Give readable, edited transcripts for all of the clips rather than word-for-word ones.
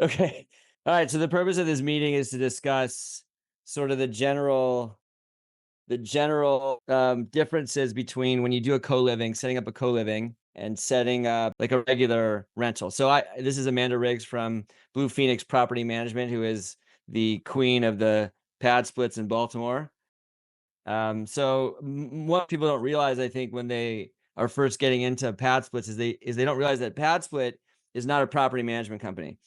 Okay. All right. So the purpose of this meeting is to discuss sort of the general differences between when you do a co-living, setting up a co-living, and setting up like a regular rental. So this is Amanda Riggs from Blue Phoenix Property Management, who is the queen of the pad splits in Baltimore. What people don't realize, I think, when they are first getting into pad splits is they don't realize that pad split is not a property management company.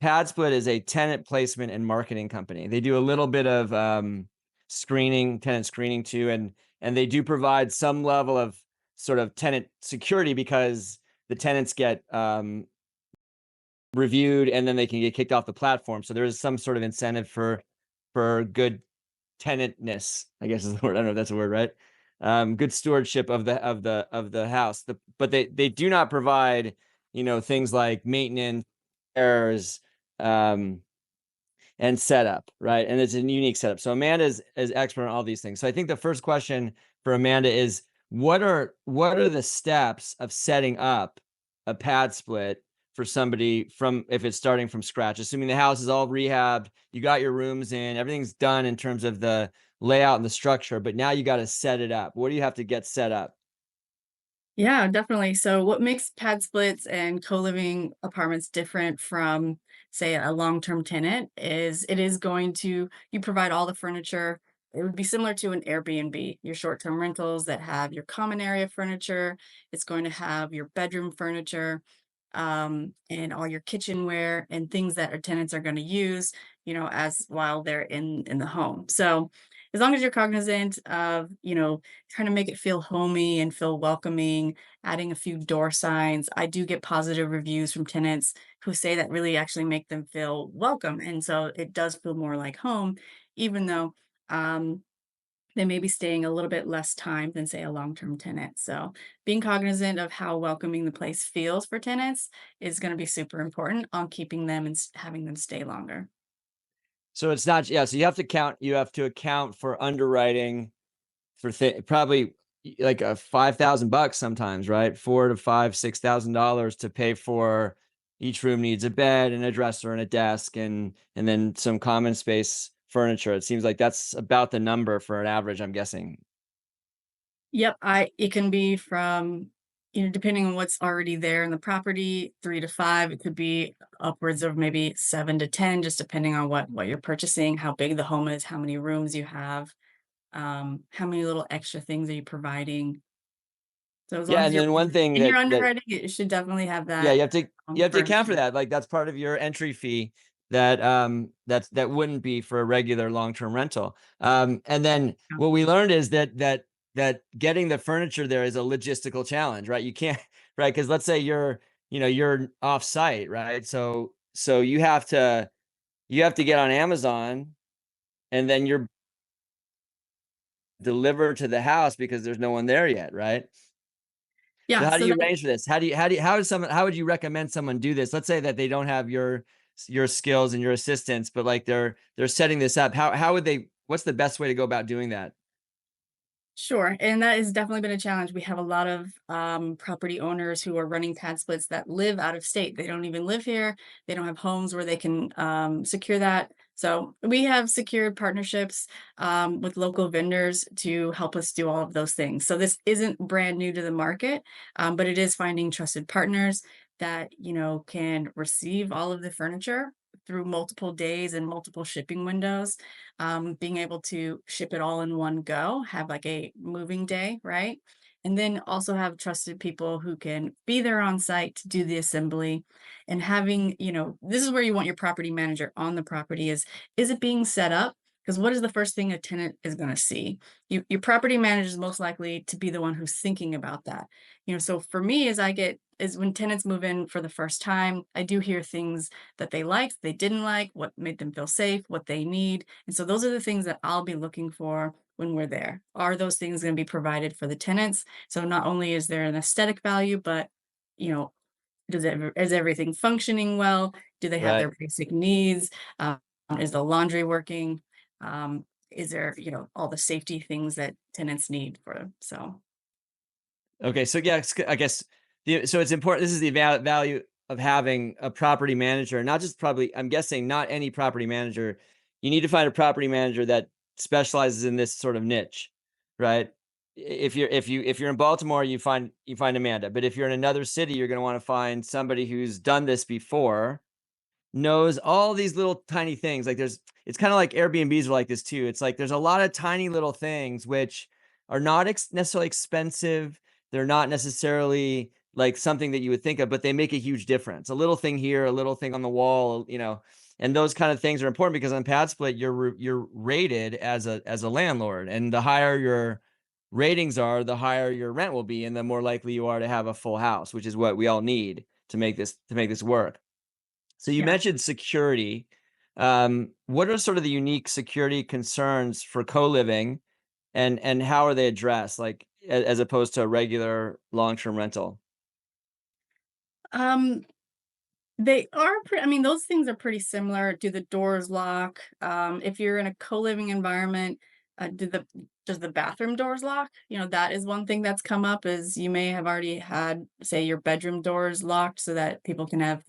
PadSplit is a tenant placement and marketing company. They do a little bit of tenant screening too, and they do provide some level of sort of tenant security because the tenants get reviewed and then they can get kicked off the platform. So there is some sort of incentive for good tenantness, I guess is the word. I don't know if that's a word, right? Good stewardship of the house. But they do not provide, things like maintenance, errors, um, and setup, right? And it's a unique setup. So Amanda is expert on all these things. So I think the first question for Amanda is what are the steps of setting up a pad split for somebody from if it's starting from scratch, assuming the house is all rehabbed, you got your rooms in, everything's done in terms of the layout and the structure, but now you got to set it up. What do you have to get set up? Yeah, definitely. So what makes pad splits and co-living apartments different from, say, a long-term tenant is it is going to you provide all the furniture. It would be similar to an Airbnb, your short-term rentals that have your common area furniture. It's going to have your bedroom furniture, and all your kitchenware and things that our tenants are going to use, as while they're in the home. So as long as you're cognizant of, trying to make it feel homey and feel welcoming, adding a few door signs. I do get positive reviews from tenants who say that really actually make them feel welcome. And so it does feel more like home, even though um, they may be staying a little bit less time than, say, a long-term tenant. So being cognizant of how welcoming the place feels for tenants is going to be super important on keeping them and having them stay longer. So it's not, yeah, so you have to account for underwriting for probably like a 5,000 bucks sometimes, right? 4 to 5, $6,000 to pay for each room needs a bed and a dresser and a desk and then some common space furniture. It seems like that's about the number for an average, I'm guessing. Yep, it can be from, depending on what's already there in the property, 3 to 5. It could be upwards of maybe 7 to 10, just depending on what you're purchasing, how big the home is, how many rooms you have, how many little extra things are you providing. So as long Yeah, as and you're then one thing in your that underwriting, it should definitely have yeah, that, you have to account for furniture. that. Like that's part of your entry fee that wouldn't be for a regular long-term rental. And then Yeah. what we learned is that getting the furniture there is a logistical challenge, right? You can't right, because let's say you're off site, right? So you have to get on Amazon and then you're delivered to the house because there's no one there yet, right? So Yeah, how do so you that arrange for this? How would you recommend someone do this? Let's say that they don't have your skills and your assistance, but like they're setting this up. How would they what's the best way to go about doing that? Sure, and that has definitely been a challenge. We have a lot of property owners who are running pad splits that live out of state. They don't even live here. They don't have homes where they can secure that. So we have secured partnerships with local vendors to help us do all of those things. So this isn't brand new to the market, but it is finding trusted partners that can receive all of the furniture through multiple days and multiple shipping windows, being able to ship it all in one go, have like a moving day, right? And then also have trusted people who can be there on site to do the assembly and having, this is where you want your property manager on the property is it being set up? Because what is the first thing a tenant is going to see? Your property manager is most likely to be the one who's thinking about that. So for me, is when tenants move in for the first time, I do hear things that they liked, they didn't like, what made them feel safe, what they need. And so those are the things that I'll be looking for when we're there. Are those things going to be provided for the tenants? So not only is there an aesthetic value, but you know, is everything functioning well? Do they have Right. their basic needs? Is the laundry working? Is there, all the safety things that tenants need for them? So Okay. So yeah, I guess so it's important. This is the value. of having a property manager, not just probably, I'm guessing not any property manager. You need to find a property manager that specializes in this sort of niche, right? If you're in Baltimore, you find Amanda. But if you're in another city, you're going to want to find somebody who's done this before, knows all these little tiny things. Like it's kind of like Airbnbs are like this too. It's like there's a lot of tiny little things which are not necessarily expensive. They're not necessarily like something that you would think of, but they make a huge difference. A little thing here, a little thing on the wall, and those kind of things are important because on PadSplit you're rated as a landlord, and the higher your ratings are, the higher your rent will be, and the more likely you are to have a full house, which is what we all need to make this work. So you Yeah. mentioned security. What are sort of the unique security concerns for co-living, and how are they addressed, like as opposed to a regular long-term rental? Um, they are I mean, those things are pretty similar. Do the doors lock? If you're in a co-living environment, does the bathroom doors lock? That is one thing that's come up is you may have already had, say, your bedroom doors locked so that people can have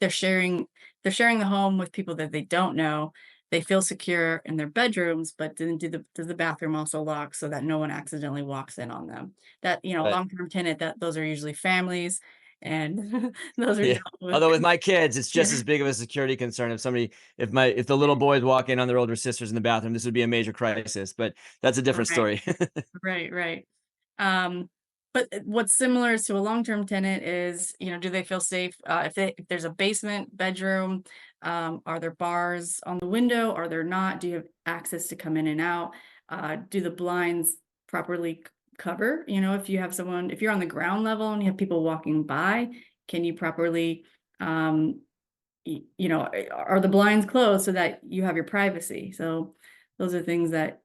they're sharing they're sharing the home with people that they don't know. They feel secure in their bedrooms, but then does the bathroom also lock so that no one accidentally walks in on them? That, Right. long-term tenant, that those are usually families, and those are Yeah. dealt with. Although with my kids, it's just Yeah. as big of a security concern. If the little boys walk in on their older sisters in the bathroom, this would be a major crisis, but that's a different Right. story. Right, right. Um, but what's similar to a long-term tenant is, do they feel safe? If there's a basement bedroom, are there bars on the window? Are there not? Do you have access to come in and out? Do the blinds properly cover? If you're on the ground level and you have people walking by, can you properly, um, are the blinds closed so that you have your privacy? So those are things that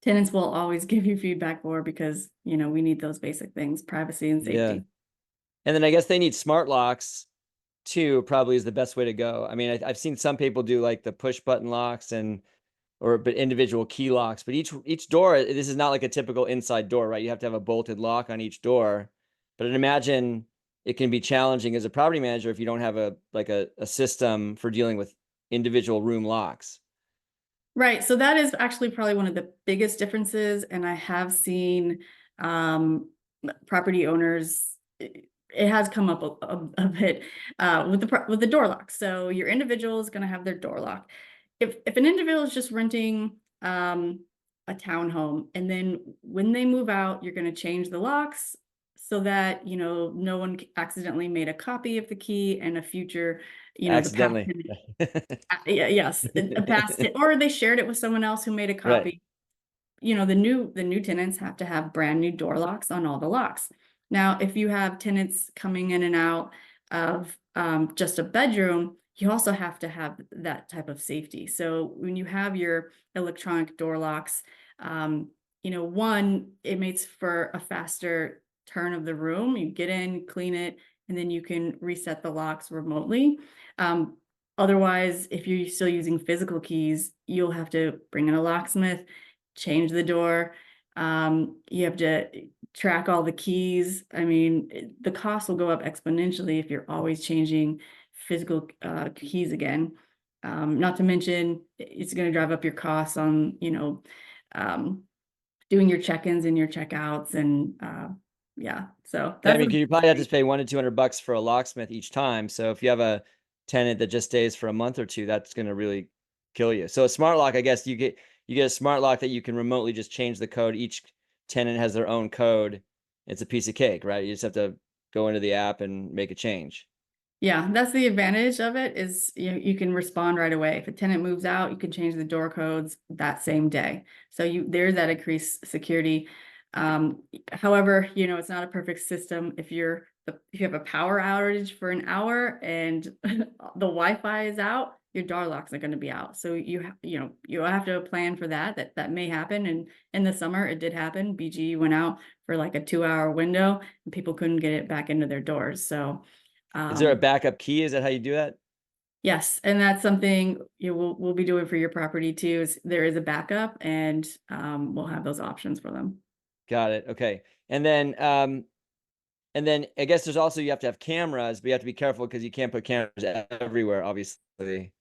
tenants will always give you feedback for because, we need those basic things, privacy and Yeah. safety. And then I guess they need smart locks too, probably is the best way to go. I mean, I've seen some people do like the push button locks but individual key locks, but each door, this is not like a typical inside door, right? You have to have a bolted lock on each door. But I'd imagine it can be challenging as a property manager if you don't have a system for dealing with individual room locks. Right. So that is actually probably one of the biggest differences. And I have seen property owners, it has come up a bit with the door lock. So your individual is going to have their door lock. If an individual is just renting a townhome, and then when they move out, you're going to change the locks so that no one accidentally made a copy of the key, and a future, the past Accidentally. tenant. Yeah, yes, a past it, or they shared it with someone else who made a Right. copy. The new tenants have to have brand new door locks on all the locks. Now, if you have tenants coming in and out of just a bedroom, you also have to have that type of safety. So when you have your electronic door locks, one, it makes for a faster turn of the room. You get in, clean it, and then you can reset the locks remotely. Um, Otherwise, if you're still using physical keys, you'll have to bring in a locksmith, change the door. You have to track all the keys. I mean, the cost will go up exponentially if you're always changing physical keys again. Not to mention, it's going to drive up your costs on, um, doing your check-ins and your checkouts, and yeah. So Yeah, I that's mean, a 'cause you probably have to pay 100 to 200 bucks for a locksmith each time. So if you have a tenant that just stays for a month or two, that's going to really kill you. So a smart lock, I guess you get a smart lock that you can remotely just change the code. Each tenant has their own code. It's a piece of cake, right? You just have to go into the app and make a change. Yeah, that's the advantage of it is you can respond right away. If a tenant moves out, you can change the door codes that same day. So there's that increased security. However, it's not a perfect system. If you have a power outage for an hour and the Wi-Fi is out, your door locks are going to be out. So you have to plan for that. That may happen. And in the summer, it did happen. BG went out for like a 2-hour window, and people couldn't get it back into their doors. So Is there a um, backup key? Is that how you do that? yes, and that's something we'll be doing for your property too. Is there is a backup, and we'll have those options for them. Got it. Okay. And then And then I guess there's also you have to have cameras, but you have to be careful because you can't put cameras everywhere, obviously.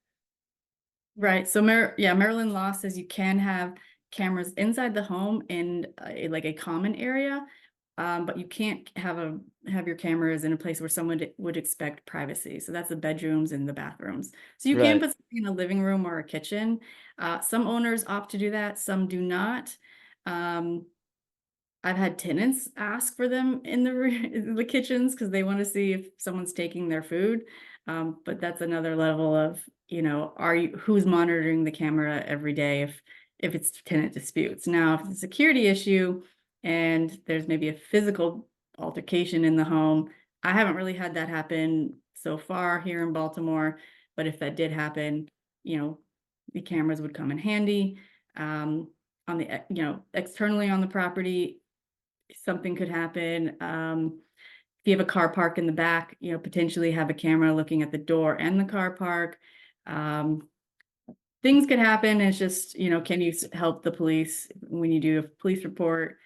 Right. So Maryland law says you can have cameras inside the home in like a common area, but you can't have your cameras in a place where someone would expect privacy. So that's the bedrooms and the bathrooms. So you can Right. put something in a living room or a kitchen. Some owners opt to do that, some do not. Um, I've had tenants ask for them in in the kitchens because they want to see if someone's taking their food. But that's another level of, who's monitoring the camera every day if it's tenant disputes. Now, if it's a security issue and there's maybe a physical altercation in the home, I haven't really had that happen so far here in Baltimore. But if that did happen, you know, the cameras would come in handy. On the, externally on the property, something could happen. If you have a car park in the back, potentially have a camera looking at the door and the car park. Um, Things could happen. It's just, can you help the police when you do a police report?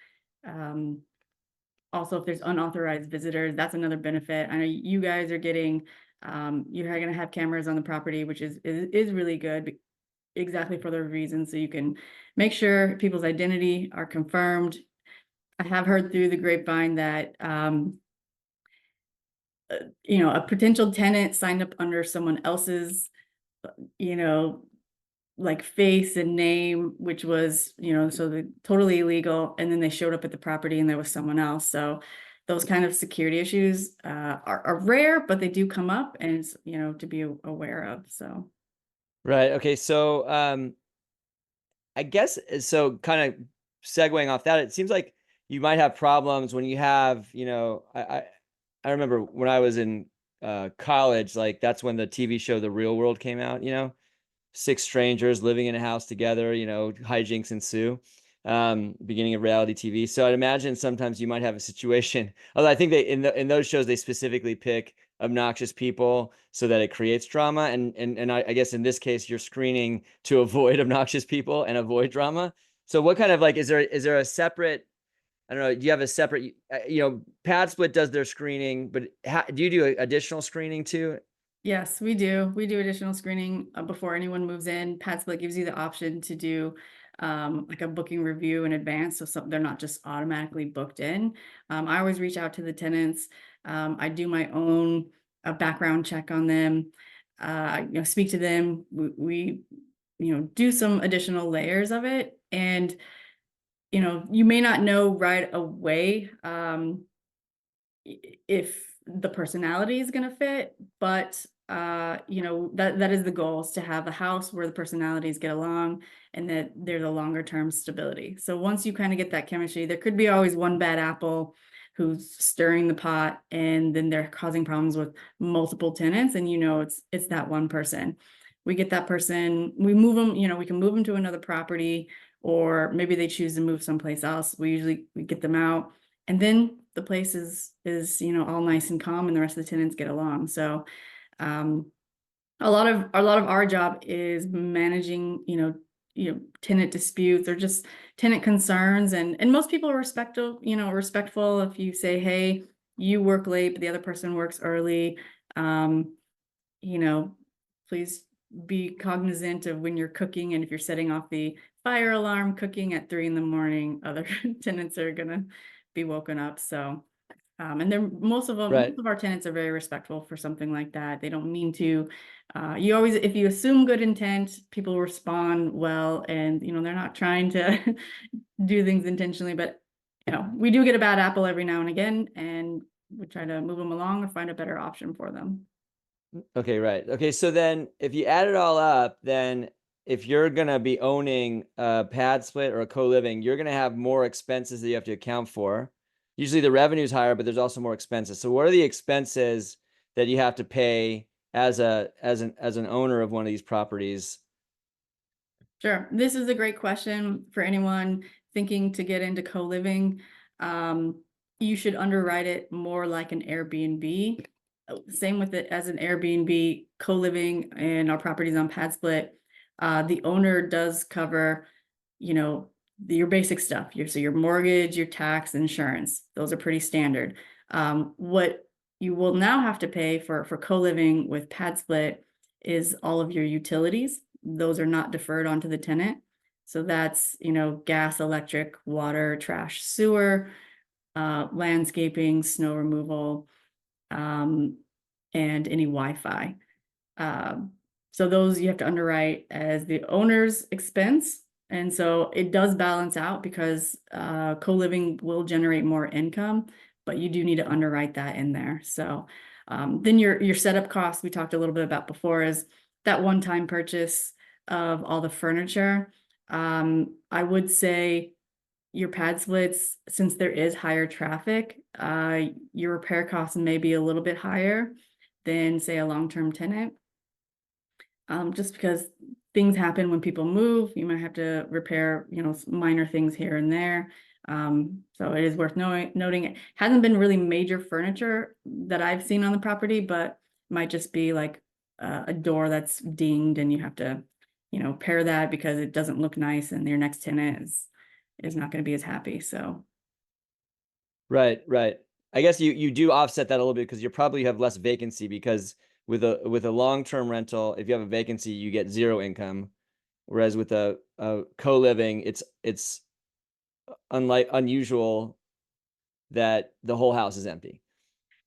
Um, Also, if there's unauthorized visitors, that's another benefit. I know you guys are getting, you're going to have cameras on the property, which is really good, exactly for the reason. So you can make sure people's identity are confirmed. I have heard through the grapevine that, a potential tenant signed up under someone else's, you know, like face and name, which was, so the totally illegal. And then they showed up at the property and there was someone else. So those kind of security issues are rare, but they do come up, and it's, to be aware of. So. Right. Okay. So I guess so kind of segueing off that, it seems like you might have problems when you have, I remember when I was in college, like that's when the TV show The Real World came out, six strangers living in a house together, hijinks ensue, beginning of reality TV. So I'd imagine sometimes you might have a situation, although I think they in those shows they specifically pick obnoxious people so that it creates drama. And I guess in this case you're screening to avoid obnoxious people and avoid drama. So what kind of like is there a separate, I don't know, do you have a separate, PadSplit does their screening, but do you do additional screening too? Yes, we do. We do additional screening before anyone moves in. PadSplit gives you the option to do like a booking review in advance, so they're not just automatically booked in. I always reach out to the tenants. I do my own background check on them. Speak to them. We do some additional layers of it, and you may not know right away. If the personality is going to fit, but that is the goal, is to have a house where the personalities get along and that there's a longer term stability. So once you kind of get that chemistry, there could be always one bad apple who's stirring the pot, and then they're causing problems with multiple tenants, and it's that one person. We get that person, we move them, we can move them to another property, or maybe they choose to move someplace else. We get them out, and then the place is all nice and calm, and the rest of the tenants get along. So um a lot of our job is managing tenant disputes or just tenant concerns, and most people are respectful if you say, hey, you work late but the other person works early. um you know Please be cognizant of when you're cooking, and if you're setting off the fire alarm cooking at 3 in the morning, other tenants are gonna be woken up. So and then most Right. of our tenants are very respectful for something like that. They don't mean to. You always, if you assume good intent, people respond well, and they're not trying to do things intentionally. But we do get a bad apple every now and again, and we try to move them along or find a better option for them. Okay, right. Okay, so then if you add it all up, then if you're gonna be owning a pad split or a co-living, you're gonna have more expenses that you have to account for. Usually the revenue is higher, but there's also more expenses. So what are the expenses that you have to pay as an owner of one of these properties? Sure. This is a great question for anyone thinking to get into co-living. You should underwrite it more like an Airbnb. Same with it as an Airbnb, co-living and our properties on PadSplit. The owner does cover, you know, your basic stuff. So your mortgage, your tax, insurance. Those are pretty standard. What you will now have to pay for co-living with PadSplit is all of your utilities. Those are not deferred onto the tenant. So that's, gas, electric, water, trash, sewer, landscaping, snow removal, um, and any Wi-Fi. Um, so those you have to underwrite as the owner's expense. And so it does balance out because co-living will generate more income, but you do need to underwrite that in there. So then your setup cost we talked a little bit about before is that one-time purchase of all the furniture. I would say your pad splits, since there is higher traffic, your repair costs may be a little bit higher than, say, a long-term tenant. Just because things happen when people move, you might have to repair, minor things here and there. So it is worth noting it hasn't been really major furniture that I've seen on the property, but might just be like a door that's dinged and you have to, pair that because it doesn't look nice and your next tenant is not going to be as happy. So Right, right. I guess you do offset that a little bit because you probably have less vacancy because with a long-term rental, if you have a vacancy, you get 0 income. Whereas with a co-living, it's unlike unusual that the whole house is empty.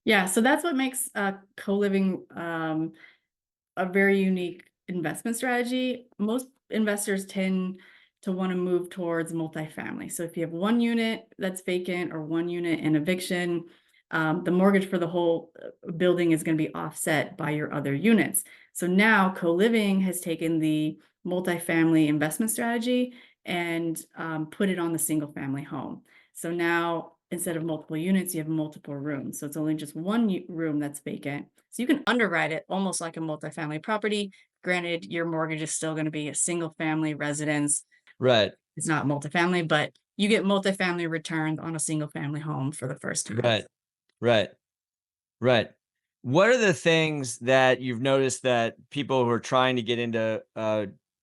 yeah, so that's what makes co-living a very unique investment strategy. Most investors tend to want to move towards multifamily. So if you have one unit that's vacant or one unit in eviction, the mortgage for the whole building is going to be offset by your other units. So now co-living has taken the multifamily investment strategy and put it on the single family home. So now instead of multiple units, you have multiple rooms. So it's only just one room that's vacant. So you can underwrite it almost like a multifamily property. Granted, your mortgage is still going to be a single family residence. Right, It's not multifamily, but you get multifamily returns on a single family home for the first time. right, right, right. What are the things that you've noticed that people who are trying to get into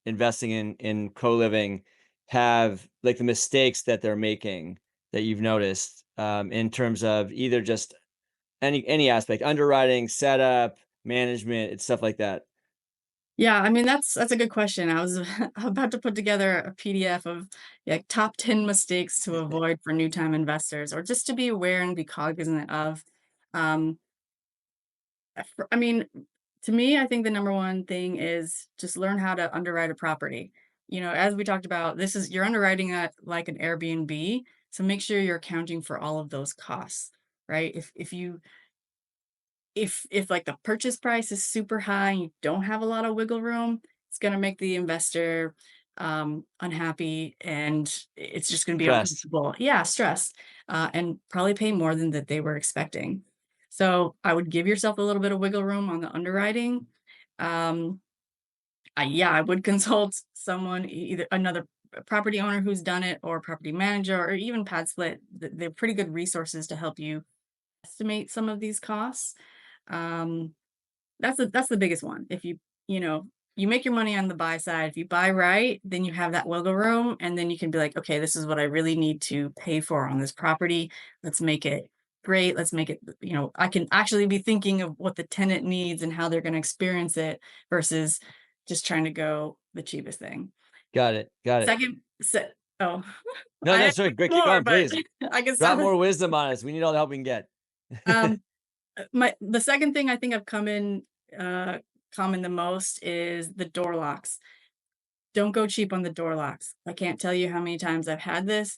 investing in co-living have, like, the mistakes that they're making that you've noticed in terms of either just any aspect, underwriting, setup, management, it's stuff like that? Yeah, I mean that's a good question. I was about to put together a PDF of like top 10 mistakes to avoid for new time investors or just to be aware and be cognizant of. Um, I mean, to me, I think the number one thing is just learn how to underwrite a property. As we talked about, this is you're underwriting it like an Airbnb, so make sure you're accounting for all of those costs, right? If like the purchase price is super high and you don't have a lot of wiggle room, it's going to make the investor unhappy and it's just going to be Stressed. uncomfortable. Yeah, stressed, and probably pay more than that they were expecting. So I would give yourself a little bit of wiggle room on the underwriting. Um, yeah, I would consult someone, either another property owner who's done it, or property manager, or even PadSplit. They're pretty good resources to help you estimate some of these costs. Um, that's the biggest one. If you know, you make your money on the buy side. If you buy right, then you have that wiggle room, and then you can be like, okay, this is what I really need to pay for on this property. Let's make it great. Let's make it, I can actually be thinking of what the tenant needs and how they're going to experience it versus just trying to go the cheapest thing. Got it, got it. Second, oh, No, I no, have sorry, great, keep more, going, but please. I can Drop stop. more wisdom on us, we need all the help we can get. Um, the second thing I think I've uh common the most is the door locks. Don't go cheap on the door locks. I can't tell you how many times I've had this.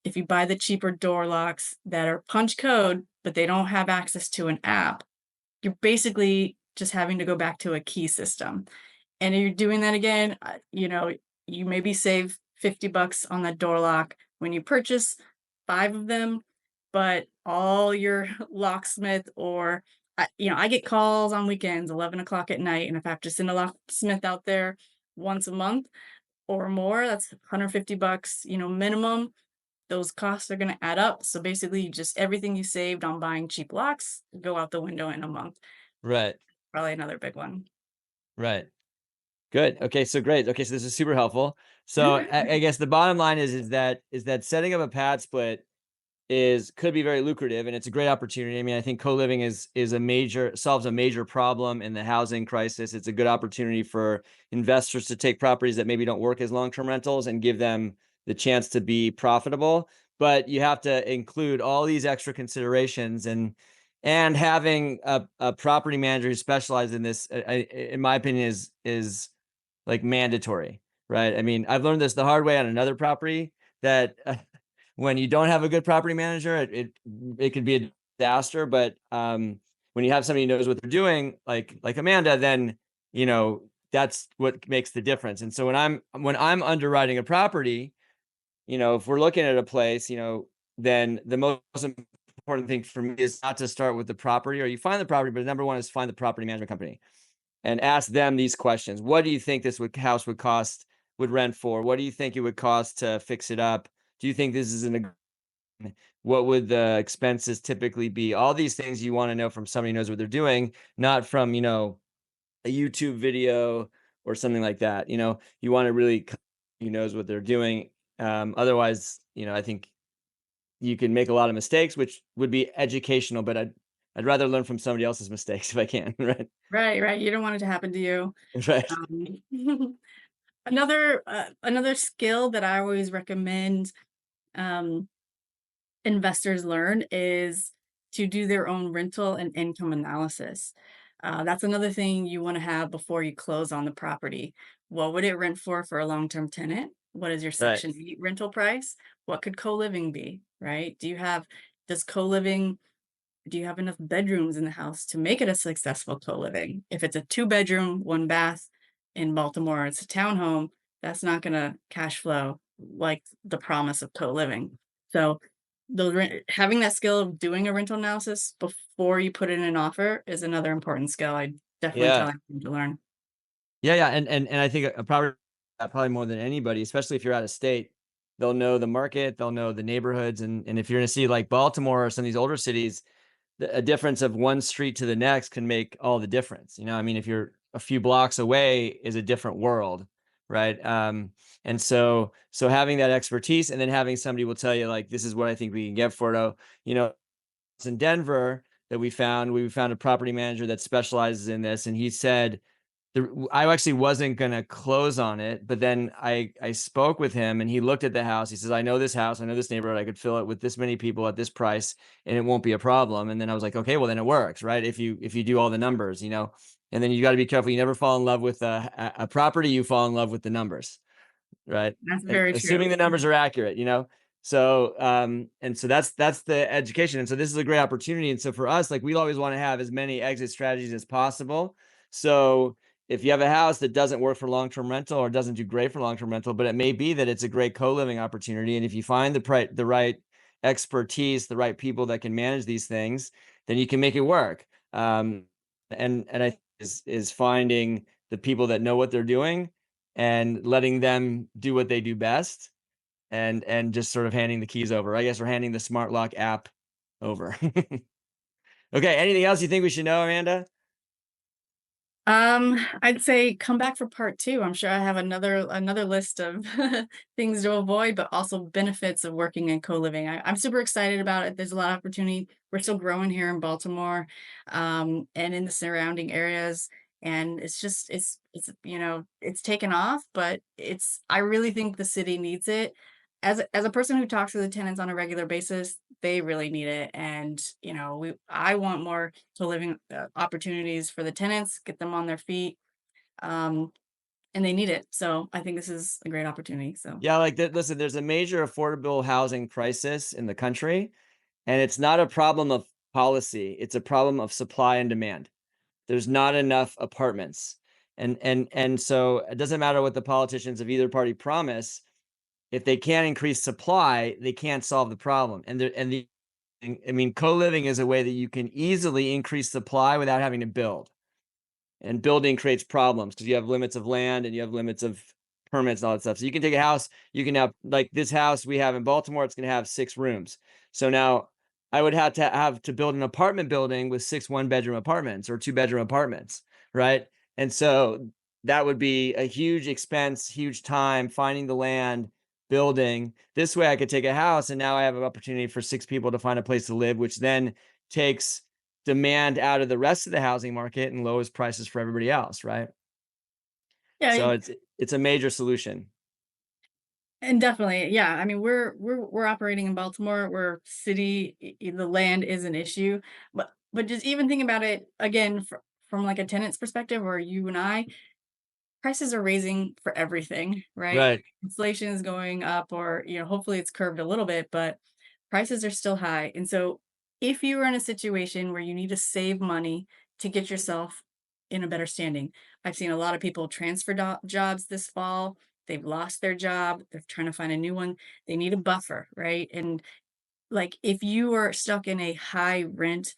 If you buy the cheaper door locks that are punch code, but they don't have access to an app, you're basically just having to go back to a key system. And if you're doing that again, you maybe save 50 bucks on that door lock when you purchase 5 of them, but all your locksmith or I get calls on weekends, 11 o'clock at night, and if I have to send a locksmith out there once a month or more, that's 150 bucks, minimum. Those costs are going to add up. So basically, just everything you saved on buying cheap locks go out the window in a month. Right, Probably another big one. right. Good, okay, so great. Okay, so this is super helpful. So I guess the bottom line is that setting up a pad split could be very lucrative, and it's a great opportunity. I mean, I think co-living is a major solves a major problem in the housing crisis. It's a good opportunity for investors to take properties that maybe don't work as long-term rentals and give them the chance to be profitable. But you have to include all these extra considerations, and having a property manager who specializes in this, in my opinion, is like mandatory, right? I mean, I've learned this the hard way on another property that when you don't have a good property manager, it could be a disaster. But when you have somebody who knows what they're doing, like Amanda, then that's what makes the difference. And so when I'm underwriting a property, if we're looking at a place, then the most important thing for me is not to start with the property, or you find the property, but number one is find the property management company and ask them these questions. What do you think house would rent for? What do you think it would cost to fix it up? Do you think this is what would the expenses typically be? All these things you want to know from somebody who knows what they're doing, not from, a YouTube video or something like that. You want to really who knows what they're doing. Otherwise, I think you can make a lot of mistakes, which would be educational, but I'd rather learn from somebody else's mistakes if I can, right? Right, right, you don't want it to happen to you. Right. Um, another skill that I always recommend, um, investors learn is to do their own rental and income analysis. That's another thing you want to have before you close on the property. What would it rent for a long-term tenant? What is your Right. Section 8 rental price? What could co-living be, right? Does co-living do you have enough bedrooms in the house to make it a successful co-living? If it's a 2-bedroom, 1 bath in Baltimore, it's a townhome, that's not gonna cash flow like the promise of co-living. So, having that skill of doing a rental analysis before you put in an offer is another important skill I definitely tell Yeah. anyone to learn. Yeah, yeah, and I think probably more than anybody, especially if you're out of state, they'll know the market, they'll know the neighborhoods, and if you're in a city like Baltimore or some of these older cities, a difference of one street to the next can make all the difference. I mean, if you're a few blocks away is a different world, right? And so having that expertise, and then having somebody will tell you like, this is what I think we can get for it. Oh, it's in Denver that we found a property manager that specializes in this, and he said I actually wasn't gonna close on it, but then I spoke with him and he looked at the house. He says, "I know this house, I know this neighborhood. I could fill it with this many people at this price, and it won't be a problem." And then I was like, "Okay, well then it works, right? If you do all the numbers, And then you got to be careful. You never fall in love with a property. You fall in love with the numbers, right? That's And very true. assuming the numbers are accurate. So and so that's the education. And so this is a great opportunity. And so for us, like we always want to have as many exit strategies as possible. So if you have a house that doesn't work for long-term rental or doesn't do great for long-term rental, but it may be that it's a great co-living opportunity. And if you find the right expertise, the right people that can manage these things, then you can make it work. And I think is finding the people that know what they're doing and letting them do what they do best, and just sort of handing the keys over. I guess we're handing the smart lock app over. Okay, anything else you think we should know, Amanda? I'd say come back for part 2. I'm sure I have another list of things to avoid, but also benefits of working in co-living. I'm super excited about it. There's a lot of opportunity. We're still growing here in Baltimore, and in the surrounding areas. And it's taken off, but I really think the city needs it. As a person who talks to the tenants on a regular basis, they really need it. And, I want more to living opportunities for the tenants, get them on their feet. Um, and they need it. So I think this is a great opportunity. So Yeah, like that. Listen, there's a major affordable housing crisis in the country, and it's not a problem of policy. It's a problem of supply and demand. There's not enough apartments. And so it doesn't matter what the politicians of either party promise. If they can't increase supply, they can't solve the problem. I mean, co-living is a way that you can easily increase supply without having to build. And building creates problems because you have limits of land and you have limits of permits and all that stuff. So you can take a house, you can have like this house we have in Baltimore, it's going to have 6 rooms. So now I would have to build an apartment building with 6 one-bedroom apartments or 2-bedroom apartments, right? And so that would be a huge expense, huge time finding the land, building. This way I could take a house and now I have an opportunity for 6 people to find a place to live, which then takes demand out of the rest of the housing market and lowers prices for everybody else, right? Yeah, So it's a major solution. and definitely, yeah. I mean, we're operating in Baltimore. We're city. The land is an issue, but just even thinking about it again from like a tenant's perspective, or you and I, prices are raising for everything, right? Right. Inflation is going up, or hopefully it's curved a little bit, but prices are still high. And so, if you are in a situation where you need to save money to get yourself in a better standing, I've seen a lot of people transfer jobs this fall. They've lost their job. They're trying to find a new one. They need a buffer, right? And like if you are stuck in a high rent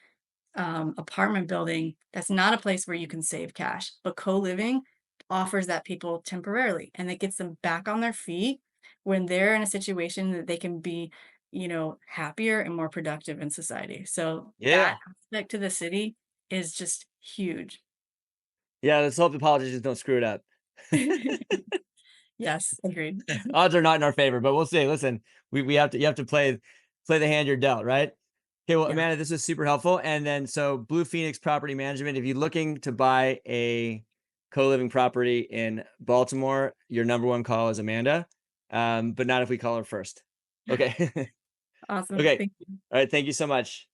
apartment building, that's not a place where you can save cash. But co-living offers that people temporarily, and it gets them back on their feet when they're in a situation that they can be, happier and more productive in society. So that Yeah. aspect to the city is just huge. Yeah, let's hope the politicians don't screw it up. Yes, agreed. Odds are not in our favor, but we'll see. Listen, we have to you have to play the hand you're dealt, right? Okay, well, Yeah. Amanda, this was super helpful. And then so Blue Phoenix Property Management, if you're looking to buy a co-living property in Baltimore, your number one call is Amanda. But not if we call her first. Okay. Awesome. Okay. Thank you. All right. Thank you so much.